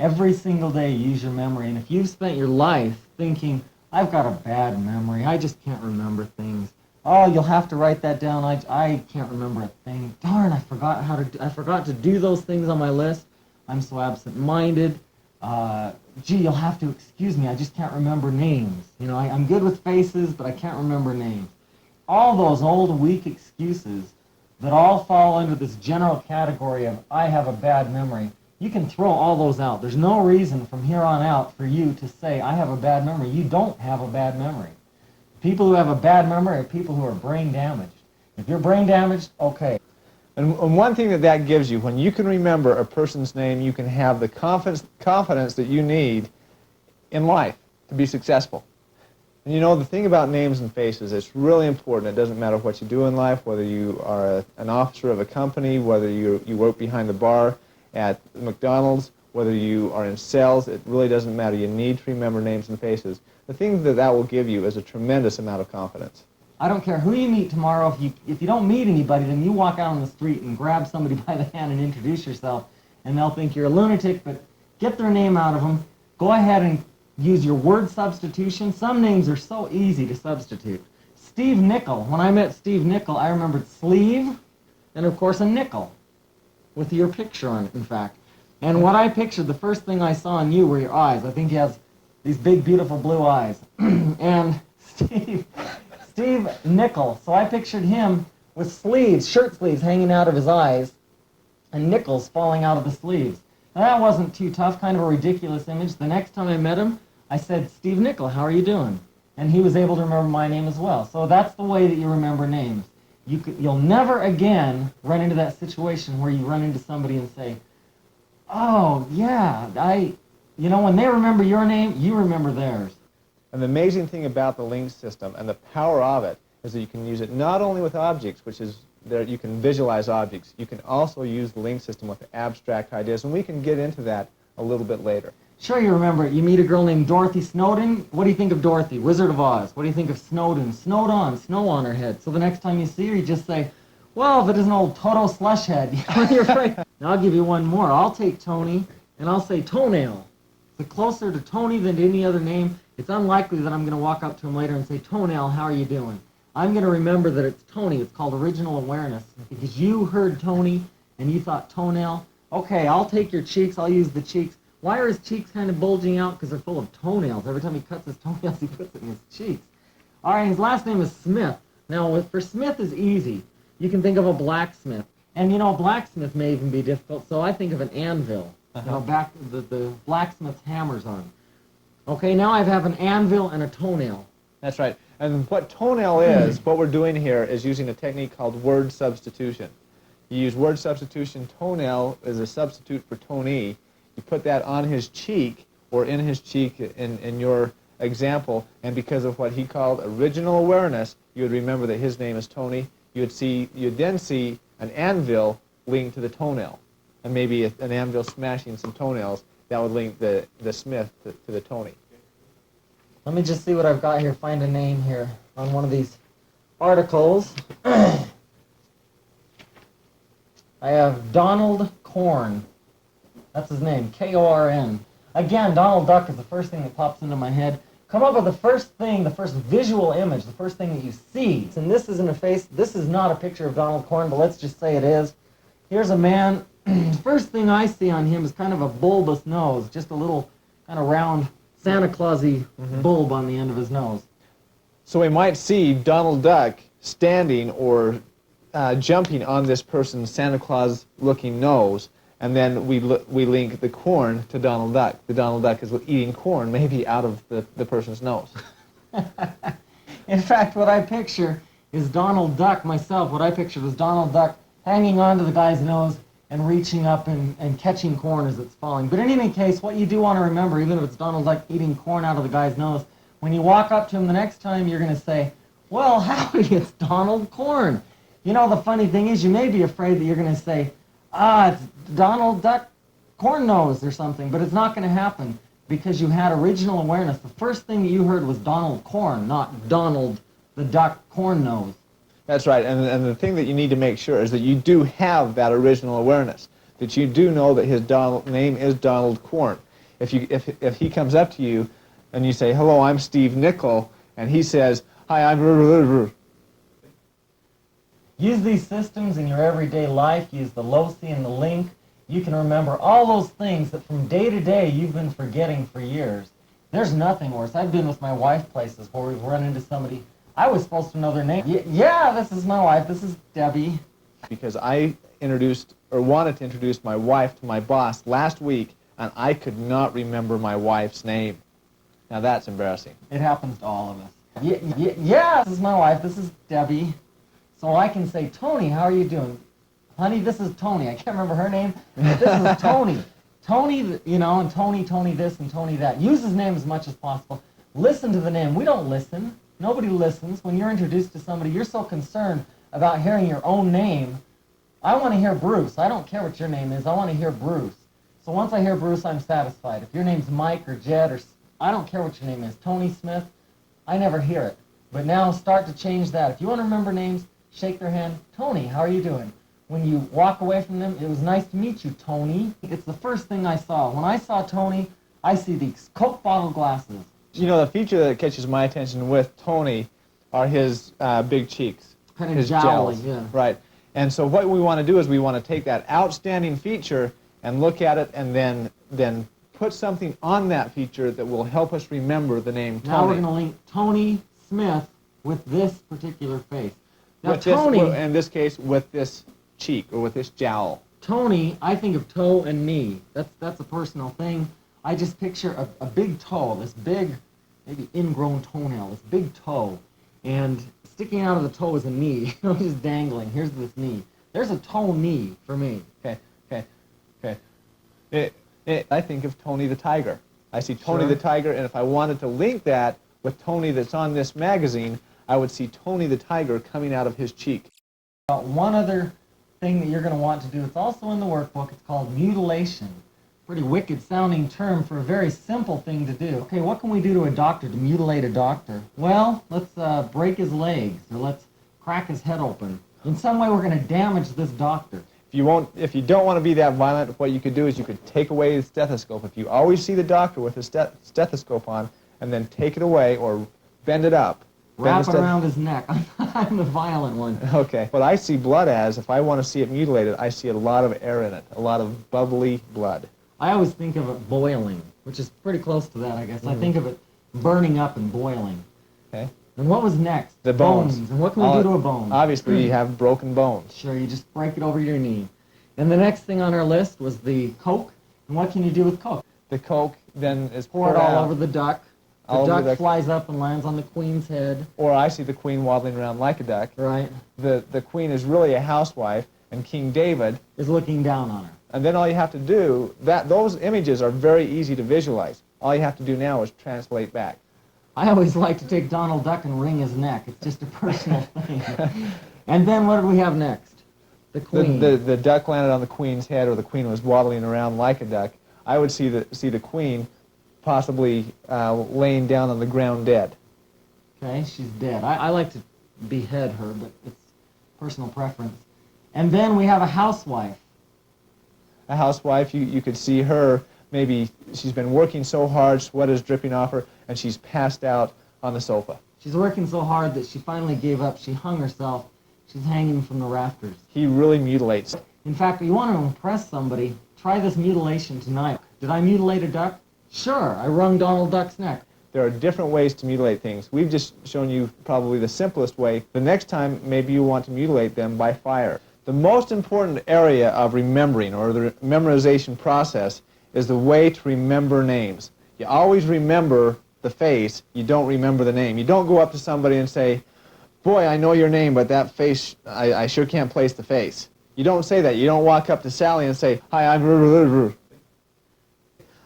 Every single day, use your memory. And if you've spent your life thinking, I've got a bad memory, I just can't remember things. Oh, you'll have to write that down. I can't remember a thing. Darn, I forgot to do those things on my list. I'm so absent-minded. Gee, you'll have to excuse me. I just can't remember names. You know, I'm good with faces, but I can't remember names. All those old, weak excuses that all fall under this general category of I have a bad memory. You can throw all those out. There's no reason from here on out for you to say I have a bad memory. You don't have a bad memory. People who have a bad memory are people who are brain damaged. If you're brain damaged, okay. And one thing that gives you, when you can remember a person's name, you can have the confidence that you need in life to be successful. And you know, the thing about names and faces, it's really important. It doesn't matter what you do in life, whether you are an officer of a company, whether you work behind the bar at McDonald's, whether you are in sales, it really doesn't matter. You need to remember names and faces. The thing that will give you is a tremendous amount of confidence. I don't care who you meet tomorrow. If you don't meet anybody, then you walk out on the street and grab somebody by the hand and introduce yourself, and they'll think you're a lunatic, but get their name out of them. Go ahead and use your word substitution. Some names are so easy to substitute. Steve Nickel. When I met Steve Nickel, I remembered sleeve and, of course, a nickel with your picture on it, in fact. And what I pictured, the first thing I saw in you were your eyes. I think he has these big, beautiful blue eyes. And Steve Nickel. So I pictured him with sleeves, shirt sleeves hanging out of his eyes and nickels falling out of the sleeves. Now that wasn't too tough, kind of a ridiculous image. The next time I met him, I said, Steve Nickel, how are you doing? And he was able to remember my name as well. So that's the way that you remember names. You'll never again run into that situation where you run into somebody and say, oh, yeah, when they remember your name, you remember theirs. And the amazing thing about the link system and the power of it is that you can use it not only with objects, which is there you can visualize objects, you can also use the link system with abstract ideas, and we can get into that a little bit later. Sure, you remember it. You meet a girl named Dorothy Snowden. What do you think of Dorothy? Wizard of Oz. What do you think of Snowden? Snowed on, snow on her head. So the next time you see her, you just say, well, if it isn't old Toto Slushhead, you're right. Now I'll give you one more. I'll take Tony, and I'll say Toenail. So closer to Tony than to any other name, it's unlikely that I'm going to walk up to him later and say, Toenail, how are you doing? I'm going to remember that it's Tony. It's called original awareness. Because you heard Tony, and you thought Toenail. Okay, I'll take your cheeks. I'll use the cheeks. Why are his cheeks kind of bulging out? Because they're full of toenails. Every time he cuts his toenails, he puts it in his cheeks. All right, his last name is Smith. Now, for Smith is easy. You can think of a blacksmith. And, a blacksmith may even be difficult, so I think of an anvil. Back the blacksmith's hammers on. Okay, now I have an anvil and a toenail. That's right. And what toenail is, what we're doing here is using a technique called word substitution. You use word substitution. Toenail is a substitute for Tony. You put that on his cheek, or in his cheek in your example, and because of what he called original awareness, you would remember that his name is Tony. You'd then see an anvil linked to the toenail, and maybe an anvil smashing some toenails. That would link the Smith to the Tony. Let me just see what I've got here, find a name here on one of these articles. I have Donald Korn. That's his name, K-O-R-N. Again, Donald Duck is the first thing that pops into my head. Come up with the first visual image, the first thing that you see. And this isn't a face, this is not a picture of Donald Korn, but let's just say it is. Here's a man. The first thing I see on him is kind of a bulbous nose, just a little kind of round Santa Claus-y bulb on the end of his nose. So we might see Donald Duck standing or jumping on this person's Santa Claus-looking nose, and then we link the corn to Donald Duck. The Donald Duck is eating corn, maybe out of the person's nose. In fact, what I picture is Donald Duck myself. What I pictured was Donald Duck hanging onto the guy's nose and reaching up and catching corn as it's falling. But in any case, what you do want to remember, even if it's Donald Duck eating corn out of the guy's nose, when you walk up to him the next time, you're going to say, well, howdy, it's Donald Korn. The funny thing is, you may be afraid that you're going to say, it's Donald Duck Corn Nose or something, but it's not going to happen because you had original awareness. The first thing that you heard was Donald Korn, not Donald the Duck Corn Nose. That's right, and the thing that you need to make sure is that you do have that original awareness, that you do know that his name is Donald Korn. if he comes up to you and you say, hello, I'm Steve Nickel, and he says, hi, I'm... Use these systems in your everyday life. Use the loci and the link. You can remember all those things that from day to day you've been forgetting for years. There's nothing worse. I've been with my wife places where we've run into somebody. I was supposed to know their name. Yeah, this is my wife. This is Debbie. Because I introduced, or wanted to introduce my wife to my boss last week, and I could not remember my wife's name. Now that's embarrassing. It happens to all of us. Yeah, this is my wife. This is Debbie. So I can say, Tony, how are you doing? Honey, this is Tony. I can't remember her name, but this is Tony. Tony, you know, and Tony this and Tony that. Use his name as much as possible. Listen to the name. We don't listen. Nobody listens. When you're introduced to somebody, you're so concerned about hearing your own name. I want to hear Bruce. I don't care what your name is. I want to hear Bruce. So once I hear Bruce, I'm satisfied. If your name's Mike or Jed or I don't care what your name is, Tony Smith, I never hear it. But now start to change that. If you want to remember names, shake their hand. Tony, how are you doing? When you walk away from them, it was nice to meet you, Tony. It's the first thing I saw. When I saw Tony, I see these Coke bottle glasses. You know, the feature that catches my attention with Tony are his big cheeks. Kind of his jowly, jowls. yeah. Right. And so what we want to do is we want to take that outstanding feature and look at it and then put something on that feature that will help us remember the name Tony. Now we're going to link Tony Smith with this particular face. Now With Tony, this, in this case, with this cheek or with this jowl. Tony, I think of toe and knee. That's a personal thing. I just picture a big toe, this big, maybe ingrown toenail, this big toe, and sticking out of the toe is a knee, just dangling. Here's this knee. There's a toe knee for me. Okay. I think of Tony the Tiger. I see Tony Sure. the Tiger, and if I wanted to link that with Tony that's on this magazine, I would see Tony the Tiger coming out of his cheek. One other thing that you're going to want to do, it's also in the workbook, it's called mutilation. Pretty wicked sounding term for a very simple thing to do. Okay, what can we do to a doctor to mutilate a doctor? Well, let's break his legs, or let's crack his head open. In some way we're going to damage this doctor. If you don't want to be that violent, what you could do is you could take away the stethoscope. If you always see the doctor with a stethoscope on, and then take it away or bend it up. Wrap it around his neck. I'm the violent one. Okay. What I see blood as, if I want to see it mutilated, I see a lot of air in it, a lot of bubbly blood. I always think of it boiling, which is pretty close to that, I guess. I think of it burning up and boiling. Okay. And what was next? The bones. And what can we do to a bone? Obviously, you have broken bones. Sure, you just break it over your knee. And the next thing on our list was the Coke. And what can you do with Coke? The Coke then is Pour it poured all out. over the duck. The All over duck the- flies up and lands on the queen's head. Or I see the queen waddling around like a duck. Right? The queen is really a housewife, and King David, Is looking down on her. and then all you have to do, those images are very easy to visualize. All you have to do now is translate back. I always like to take Donald Duck and wring his neck. It's just a personal thing. And then what did we have next? The queen. The duck landed on the queen's head, or the queen was waddling around like a duck. I would see the queen possibly laying down on the ground dead. Okay, she's dead. I like to behead her, but it's personal preference. And then we have a housewife. A housewife, you could see her, maybe she's been working so hard, sweat is dripping off her, and she's passed out on the sofa. She's working so hard that she finally gave up. She hung herself. She's hanging from the rafters. He really mutilates. In fact, if you want to impress somebody, try this mutilation tonight. Did I mutilate a duck? Sure, I wrung Donald Duck's neck. There are different ways to mutilate things. We've just shown you probably the simplest way. The next time, maybe you want to mutilate them by fire. The most important area of remembering, or the memorization process, is the way to remember names. You always remember the face, you don't remember the name. You don't go up to somebody and say, boy, I know your name, but that face, I sure can't place the face. You don't say that. You don't walk up to Sally and say, hi, I'm...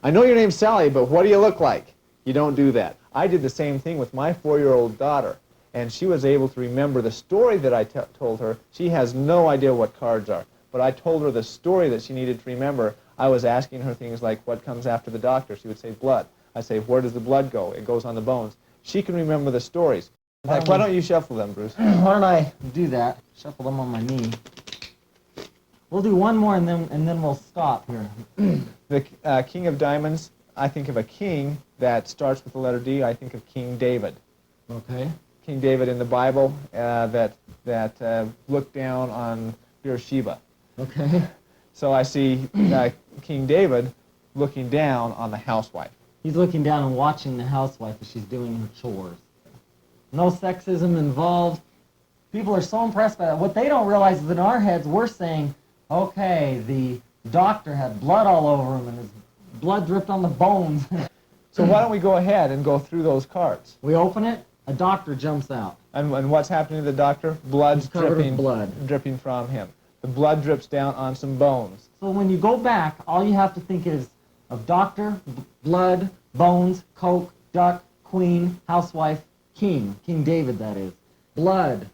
I know your name's Sally, but what do you look like? You don't do that. I did the same thing with my 4-year-old daughter, and she was able to remember the story that I told her. She has no idea what cards are, but I told her the story that she needed to remember. I was asking her things like, what comes after the doctor? She would say, blood. I say, where does the blood go? It goes on the bones. She can remember the stories. In fact, why don't you shuffle them, Bruce? Why don't I do that? Shuffle them on my knee. We'll do one more and then we'll stop here. The King of Diamonds, I think of a king that starts with the letter D, I think of King David. Okay. King David in the Bible that looked down on Beersheba. Okay. So I see King David looking down on the housewife. He's looking down and watching the housewife as she's doing her chores. No sexism involved. People are so impressed by that. What they don't realize is in our heads we're saying, okay, the doctor had blood all over him and his blood dripped on the bones. So why don't we go ahead and go through those cards? We open it, a doctor jumps out. And what's happening to the doctor? Blood's He's covered with dripping, blood. dripping from him. The blood drips down on some bones. So when you go back, all you have to think is of doctor, blood, bones, coke, duck, queen, housewife, king. King David, that is. Blood.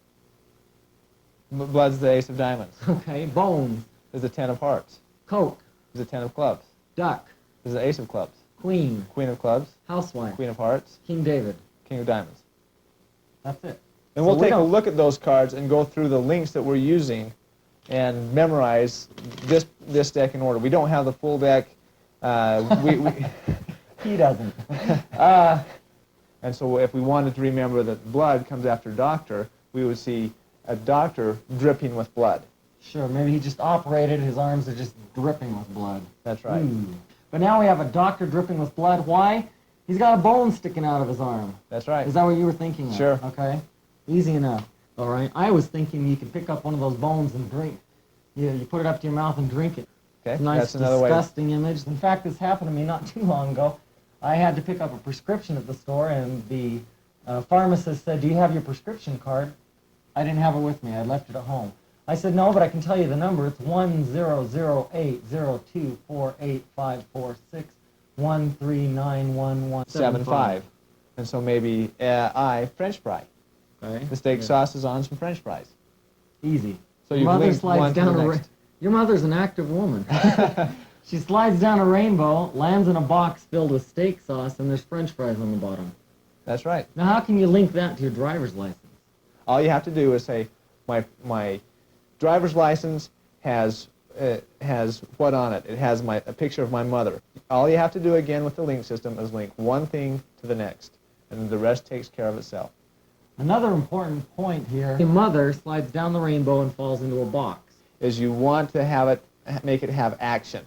Blood's the ace of diamonds. Okay. Bones. There's the 10 of hearts. Coke. There's the 10 of clubs. Duck. There's the ace of clubs. Queen. Queen of clubs. Housewife. Queen of hearts. King David. King of diamonds. That's it. And So we'll we take a don't- look at those cards and go through the links that we're using and memorize this deck in order. We don't have the full deck. We He doesn't. And so if we wanted to remember that blood comes after doctor, we would see a doctor dripping with blood. Sure, maybe he just operated, his arms are just dripping with blood. That's right. Ooh. But now we have a doctor dripping with blood. Why? He's got a bone sticking out of his arm. That's right. Is that what you were thinking of? Sure. Okay. Easy enough. All right. I was thinking you could pick up one of those bones and drink. You put it up to your mouth and drink it. Okay, Nice, that's another way. disgusting image. In fact, this happened to me not too long ago. I had to pick up a prescription at the store, and the pharmacist said, "Do you have your prescription card?" I didn't have it with me. I left it at home. I said, "No, but I can tell you the number. It's 1-008-0248-546-1391175." And so maybe French fry. Okay. The steak Yeah. sauce is on some French fries. Easy. So Your you've mother linked slides one to down the a next. Your mother's an active woman. She slides down a rainbow, lands in a box filled with steak sauce, and there's French fries on the bottom. That's right. Now, how can you link that to your driver's license? All you have to do is say, my driver's license has what on it? It has a picture of my mother. All you have to do again with the link system is link one thing to the next, and the rest takes care of itself. Another important point here, your mother slides down the rainbow and falls into a box. Is you want to make it have action.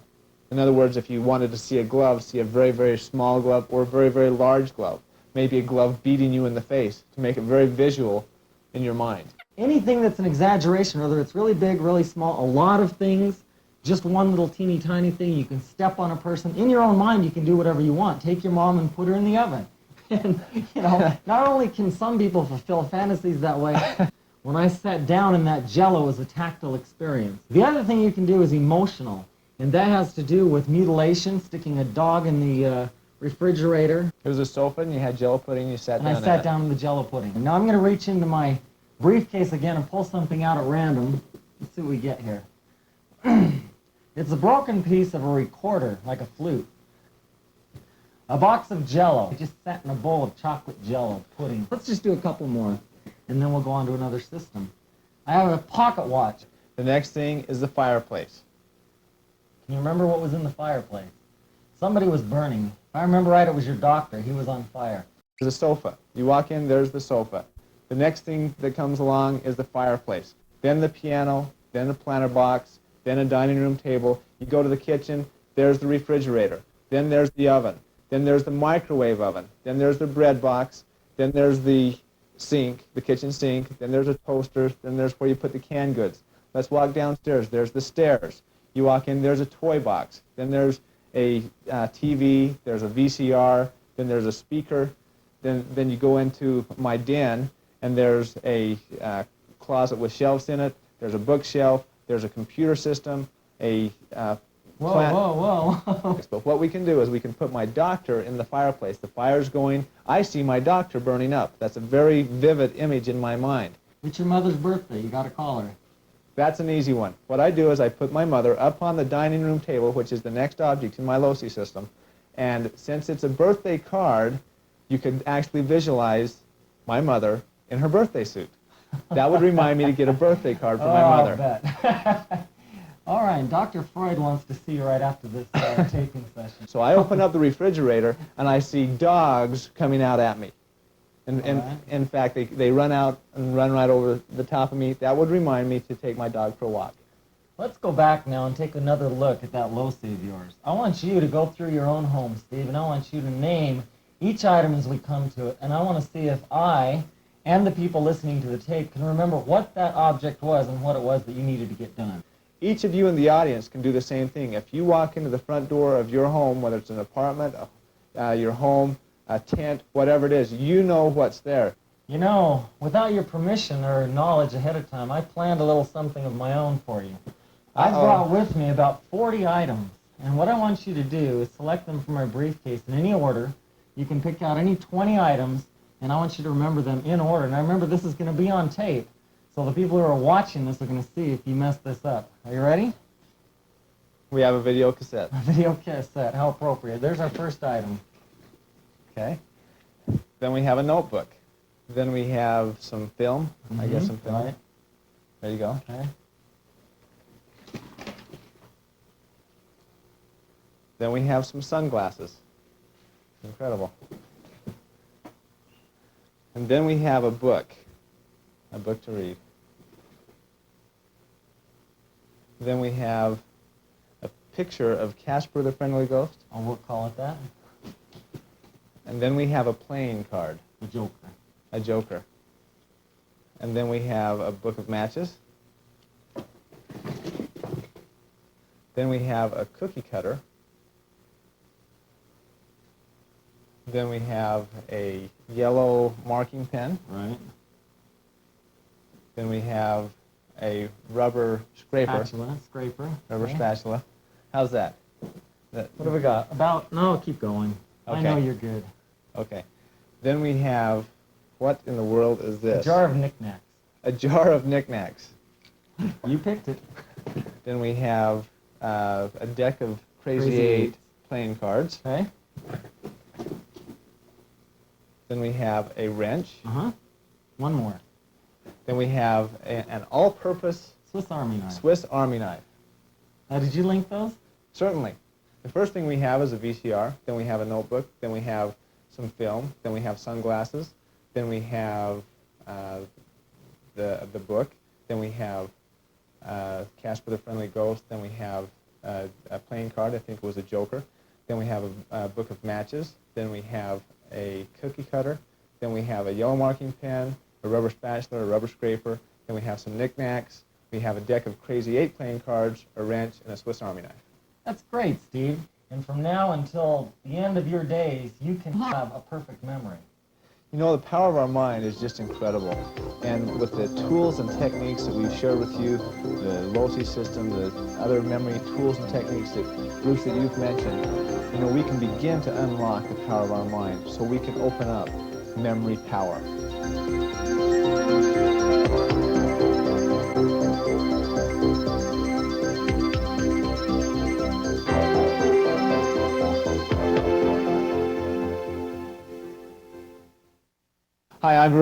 In other words, if you wanted to see a glove, see a very, very small glove or a very, very large glove. Maybe a glove beating you in the face to make it very visual in your mind. Anything that's an exaggeration, whether it's really big, really small, a lot of things, just one little teeny tiny thing, you can step on a person. In your own mind, you can do whatever you want. Take your mom and put her in the oven. And, not only can some people fulfill fantasies that way, when I sat down in that Jell-O, it was a tactile experience. The other thing you can do is emotional, and that has to do with mutilation, sticking a dog in the refrigerator. It was a sofa and you had Jell-O pudding, you sat And down I in sat it. down in the Jell-O pudding. And now I'm going to reach into my briefcase again and pull something out at random. Let's see what we get here. It's a broken piece of a recorder, like a flute. A box of Jell-O. I just sat in a bowl of chocolate Jell-O pudding. Let's just do a couple more, and then we'll go on to another system. I have a pocket watch. The next thing is the fireplace. Can you remember what was in the fireplace? Somebody was burning. If I remember right, it was your doctor. He was on fire. There's a sofa. You walk in, there's the sofa. The next thing that comes along is the fireplace. Then the piano, then the planter box, then a dining room table. You go to the kitchen, there's the refrigerator. Then there's the oven. Then there's the microwave oven. Then there's the bread box. Then there's the sink, the kitchen sink. Then there's a toaster. Then there's where you put the canned goods. Let's walk downstairs. There's the stairs. You walk in, there's a toy box. Then there's a TV. There's a VCR. Then there's a speaker. Then you go into my den, and there's a closet with shelves in it. There's a bookshelf. There's a computer system. Whoa. But what we can do is we can put my doctor in the fireplace. The fire's going. I see my doctor burning up. That's a very vivid image in my mind. It's your mother's birthday. You got to call her. That's an easy one. What I do is I put my mother up on the dining room table, which is the next object in my LOSI system. And since it's a birthday card, you could actually visualize my mother in her birthday suit. That would remind me to get a birthday card for my mother. I bet. All right, Dr. Freud wants to see you right after this taping session. So I open up the refrigerator and I see dogs coming out at me. And Alright. in fact, they run out and run right over the top of me. That would remind me to take my dog for a walk. Let's go back now and take another look at that LoSae of yours. I want you to go through your own home, Steve, and I want you to name each item as we come to it, and I want to see if I and the people listening to the tape can remember what that object was and what it was that you needed to get done. Each of you in the audience can do the same thing. If you walk into the front door of your home, whether it's an apartment, your home, a tent, whatever it is, you know what's there. You know, without your permission or knowledge ahead of time, I planned a little something of my own for you. I brought with me about 40 items, and what I want you to do is select them from my briefcase in any order. You can pick out any 20 items, and I want you to remember them in order. And I remember this is going to be on tape, so the people who are watching this are going to see if you mess this up. Are you ready? We have a video cassette. A video cassette, how appropriate. There's our first item. Okay. Then we have a notebook. Then we have some film. I guess some film. Right. There you go. Okay. Then we have some sunglasses. Incredible. And then we have a book to read. Then we have a picture of Casper the Friendly Ghost. Oh, we'll call it that. And then we have a playing card, The Joker. a joker. And then we have a book of matches. Then we have a cookie cutter. Then we have a yellow marking pen. Right. Then we have a rubber scraper, Spatula, scraper. rubber Okay. spatula. How's that? What have we got? No, keep going. I Okay. know you're good. Okay. Then we have, what in the world is A this? jar of knickknacks. A jar of knickknacks. You picked it. Then we have a deck of Crazy Crazy Eight Eights. playing cards. Okay. Then we have a wrench. Uh-huh. One more. Then we have an all-purpose Swiss Army knife. Swiss Army knife. Did you link those? Certainly. The first thing we have is a VCR. Then we have a notebook. Then we have some film. Then we have sunglasses. Then we have the book. Then we have Casper the Friendly Ghost. Then we have a playing card. I think it was a joker. Then we have a book of matches. Then we have a cookie cutter. Then we have a yellow marking pen, a rubber spatula, a rubber scraper. Then we have some knickknacks. We have a deck of Crazy Eight playing cards, a wrench, and a Swiss Army knife. That's great, Steve. And from now until the end of your days, you can have a perfect memory. You know, the power of our mind is just incredible. And with the tools and techniques that we've shared with you, the LoSae system, the other memory tools and techniques that, Bruce, that you've mentioned, you know, we can begin to unlock the power of our mind so we can open up memory power. Hi, I'm